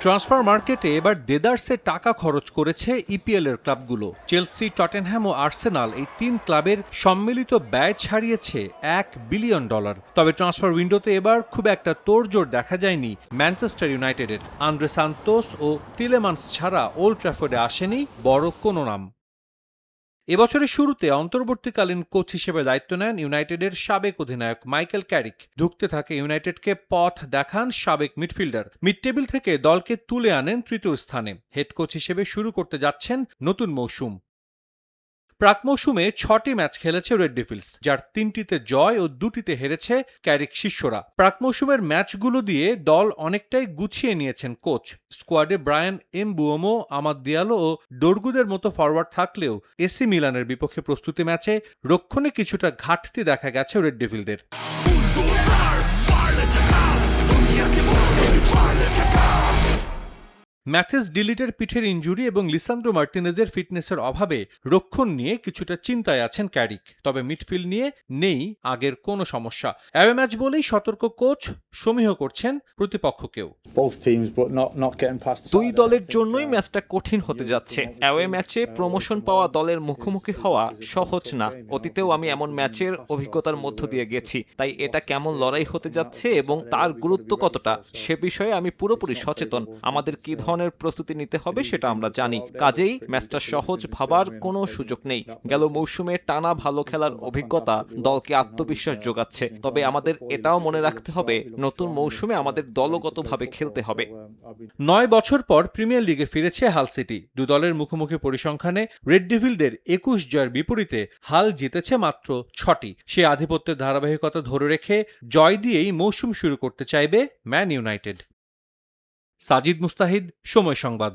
Transfer মার্কেটে এবার দেদারসে টাকা খরচ করেছে ইপিএল এর ক্লাবগুলো। চেলসি, টটেনহ্যাম ও আর্সেনাল এই তিন ক্লাবের সম্মিলিত ব্যয় ছাড়িয়েছে $1 বিলিয়ন। তবে ট্রান্সফার উইন্ডোতে এবার খুব একটা তোড়জোড় দেখা যায়নি ম্যানচেস্টার ইউনাইটেডের। আন্দ্রে সান্তোস ও টিলেমান্স ছাড়া ওল্ড ট্র্যাফোর্ডে আসেনি বড় কোনো নাম। এবছরের শুরুতে অন্তর্বর্তীকালীন কোচ হিসেবে দায়িত্ব নেন ইউনাইটেডের সাবেক অধিনায়ক মাইকেল ক্যারিক। ধুঁকতে থাকে ইউনাইটেডকে পথ দেখান সাবেক মিডফিল্ডার। মিড টেবিল থেকে দলকে তুলে আনেন তৃতীয় স্থানে। হেড কোচ হিসেবে শুরু করতে যাচ্ছেন নতুন মৌসুম। প্রাক মৌসুমে 6টি ম্যাচ খেলেছে রেড ডেভিলস, যার 3টিতে জয় ও 2টিতে হেরেছে ক্যারিক শিষ্যরা। প্রাক মৌসুমের ম্যাচগুলো দিয়ে দল অনেকটাই গুছিয়ে নিয়েছেন কোচ। স্কোয়াডে ব্রায়ান এমবুমো, আমাদ দিয়ালো ও ডোরগুদের মতো ফরওয়ার্ড থাকলেও এসি মিলানের বিপক্ষে প্রস্তুতি ম্যাচে রক্ষণে কিছুটা ঘাটতি দেখা গেছে রেড ডেভিলদের। ম্যাথিস ডিলিটের পিঠের ইনজুরি এবং লিসান্দ্রো মার্টিনেজের ফিটনেসের অভাবে রক্ষণ নিয়ে কিছুটা চিন্তায় আছেন ক্যারিক। তবে মিডফিল্ড নিয়ে নেই আগের কোনো সমস্যা। অ্যাওয়ে ম্যাচ বলেই সতর্ক কোচ, সমীহ করছেন প্রতিপক্ষকেও। দুই দলের জন্যই ম্যাচটা কঠিন হতে যাচ্ছে। অ্যাওয়ে ম্যাচে প্রমোশন পাওয়া দলের মুখোমুখি হওয়া সহজ না। অতীতেও আমি এমন ম্যাচের অভিজ্ঞতার মধ্য দিয়ে গেছি, তাই এটা কেমন লড়াই হতে যাচ্ছে এবং তার গুরুত্ব কতটা সে বিষয়ে আমি পুরোপুরি সচেতন। আমাদের কি ধরনের প্রস্তুতি নিতে হবে সেটা আমরা জানি, কাজেই ম্যাচটা সহজ ভাবার কোনো সুযোগ নেই। গেল মৌসুমে টানা ভালো খেলার অভিজ্ঞতা দলকে আত্মবিশ্বাস যোগাচ্ছে, তবে আমাদের এটাও মনে রাখতে হবে নতুন মৌসুমে আমাদের দলগতভাবে খেলতে হবে। 9 বছর পর প্রিমিয়ার লিগে ফিরেছে হাল সিটি। দু দলের মুখোমুখি পরিসংখ্যানে রেড ডেভিলদের 21 জয়ের বিপরীতে হাল জিতেছে মাত্র 6টি। সে আধিপত্যের ধারাবাহিকতা ধরে রেখে জয় দিয়েই মৌসুম শুরু করতে চাইবে ম্যান ইউনাইটেড। সাজিদ মুস্তাহিদ, সময় সংবাদ।